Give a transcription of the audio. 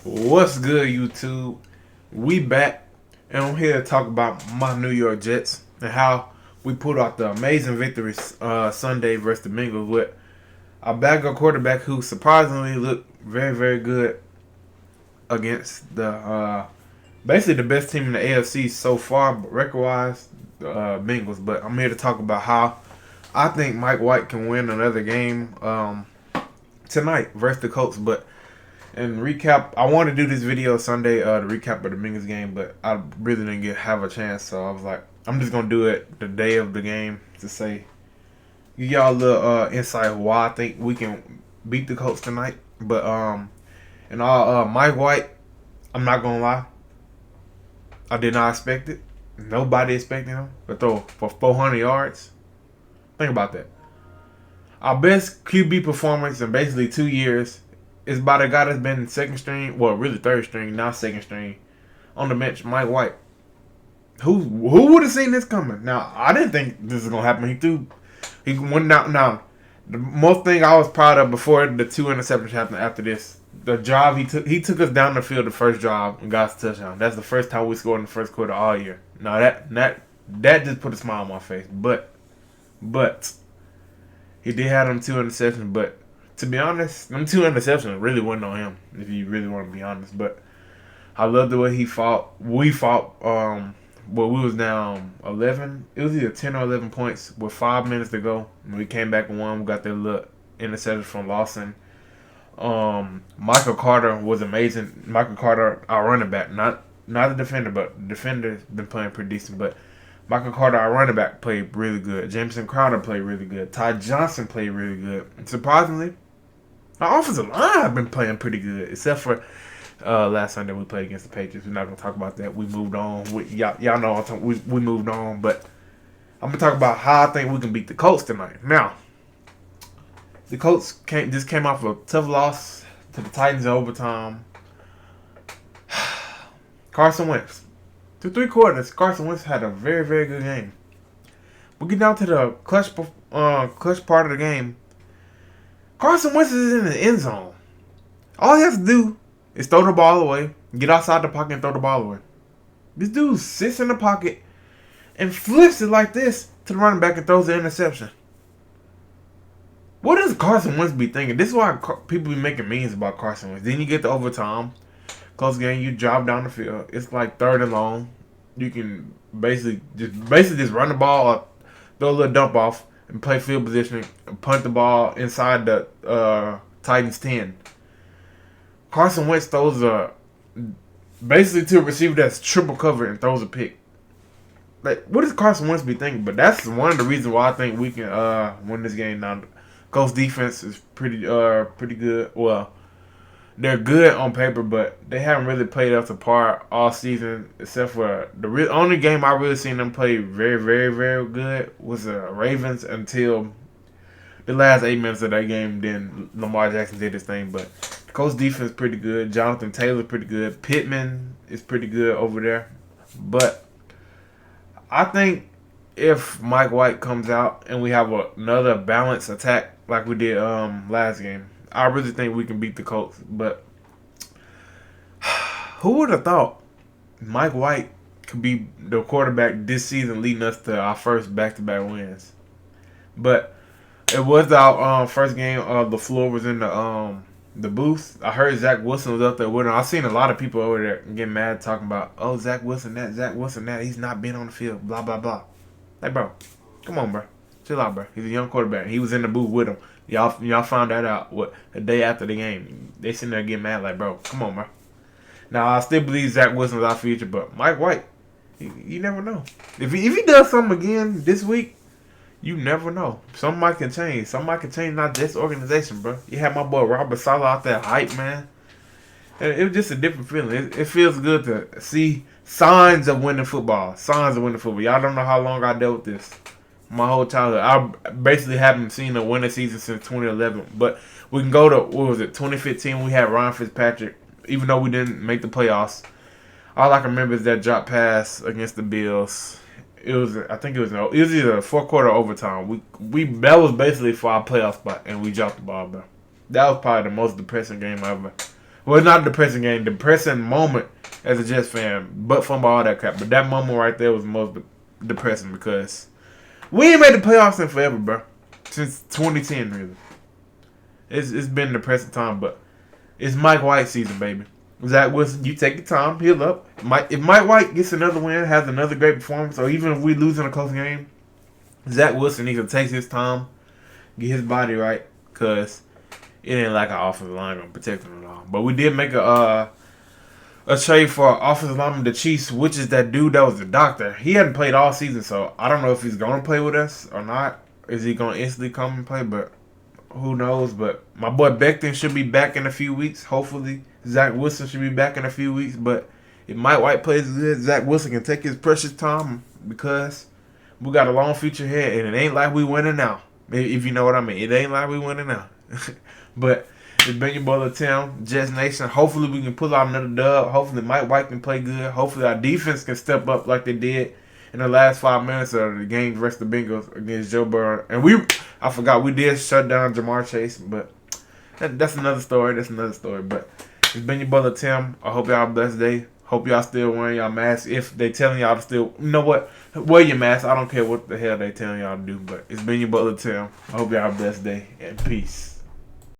What's good, YouTube? We back, and I'm here to talk about my New York Jets and how we pulled out the amazing victory Sunday versus the Bengals with a backup quarterback who surprisingly looked very, very good against the basically the best team in the AFC so far, record-wise, the Bengals. But I'm here to talk about how I think Mike White can win another game tonight versus the Colts, but. And recap, I wanted to do this video Sunday, the recap of the Bengals game, but I really didn't have a chance, so I was like, I'm just gonna do it the day of the game to say, give y'all a little insight why I think we can beat the Colts tonight. But and Mike White, I'm not gonna lie, I did not expect it. Nobody expected him to throw for 400 yards. Think about that. Our best QB performance in basically 2 years is by the guy that's been second string, well, really third string, now second string, on the bench, Mike White. Who would have seen this coming? Now, I didn't think this was gonna happen. He went out. Now, the most thing I was proud of before the two interceptions happened after this, the drive he took us down the field the first drive and got us a touchdown. That's the first time we scored in the first quarter all year. Now that just put a smile on my face. But he did have them two interceptions, but. To be honest, them two interceptions really wasn't on him, if you really want to be honest. But I love the way he fought. We fought, we was down 11. It was either 10 or 11 points with 5 minutes to go. And we came back and won. We got that little interception from Lawson. Michael Carter was amazing. Michael Carter, our running back, not the defender, but the defender's been playing pretty decent. But Michael Carter, our running back, played really good. Jameson Crowder played really good. Ty Johnson played really good. And surprisingly, our offensive line have been playing pretty good, except for last Sunday we played against the Patriots. We're not going to talk about that. We moved on. Y'all know we moved on. But I'm going to talk about how I think we can beat the Colts tonight. Now, the Colts just came off a tough loss to the Titans in overtime. Carson Wentz. Through 3 quarters, Carson Wentz had a very, very good game. We get down to the clutch part of the game. Carson Wentz is in the end zone. All he has to do is throw the ball away, get outside the pocket, and throw the ball away. This dude sits in the pocket and flips it like this to the running back and throws the interception. What does Carson Wentz be thinking? This is why people be making memes about Carson Wentz. Then you get to overtime, close game, you drive down the field. It's like 3rd and long. You can basically just run the ball up, throw a little dump off, and play field position and punt the ball inside the Titans 10. Carson Wentz throws basically to a receiver that's triple covered and throws a pick. Like, what does Carson Wentz be thinking? But that's one of the reasons why I think we can win this game. Now, Colts defense is pretty good. Well, they're good on paper, but they haven't really played up to par all season, except for the only game I really seen them play very, very, very good was the Ravens until the last 8 minutes of that game. Then Lamar Jackson did his thing, but the Colts defense is pretty good. Jonathan Taylor pretty good. Pittman is pretty good over there. But I think if Mike White comes out and we have another balanced attack like we did last game, I really think we can beat the Colts. But who would have thought Mike White could be the quarterback this season leading us to our first back-to-back wins? But it was our first game. The floor was in the booth. I heard Zach Wilson was up there with him. I've seen a lot of people over there get mad talking about, oh, Zach Wilson that. He's not been on the field, blah, blah, blah. Like, bro, come on, bro. Chill out, bro. He's a young quarterback. He was in the booth with him. Y'all found that out the day after the game. They sitting there getting mad like, bro, come on, bro. Now, I still believe Zach Wilson's our future, but Mike White, you never know. If he does something again this week, you never know. Somebody can change. Somebody can change not this organization, bro. You had my boy Robert Saleh out there hype, man. It was just a different feeling. It feels good to see signs of winning football. Y'all don't know how long I dealt with this. My whole childhood. I basically haven't seen a winning season since 2011. But we can go to, 2015. We had Ryan Fitzpatrick. Even though we didn't make the playoffs, all I can remember is that drop pass against the Bills. I think it was either 4th quarter or overtime. That was basically for our playoff spot, and we dropped the ball, bro. That was probably the most depressing game I ever Well, it's not a depressing game. Depressing moment as a Jets fan, but fumble all that crap. But that moment right there was the most depressing because we ain't made the playoffs in forever, bro. Since 2010, really. It's been a depressing time, but it's Mike White season, baby. Zach Wilson, you take your time, heal up. If Mike White gets another win, has another great performance, or even if we lose in a close game, Zach Wilson needs to take his time, get his body right, because it ain't like our offensive line gonna protect him at all. But we did make a trade for offensive lineman, the Chiefs, which is that dude that was the doctor. He hadn't played all season, so I don't know if he's gonna play with us or not. Is he gonna instantly come and play? But who knows? But my boy Becton should be back in a few weeks. Hopefully, Zach Wilson should be back in a few weeks. But if Mike White plays good, Zach Wilson can take his precious time because we got a long future here, and it ain't like we winning now. If you know what I mean, it ain't like we winning now. But it's been your boy Tim, Jets Nation. Hopefully we can pull out another dub. Hopefully Mike White can play good. Hopefully our defense can step up like they did in the last 5 minutes of the game versus the Bengals against Joe Burrow. And I forgot we did shut down Jamar Chase, but that's another story. But it's been your brother Tim. I hope y'all have a blessed day. Hope y'all still wearing y'all masks. If they telling y'all to still, you know what, wear your mask. I don't care what the hell they telling y'all to do. But it's been your brother Tim. I hope y'all have a blessed day and peace.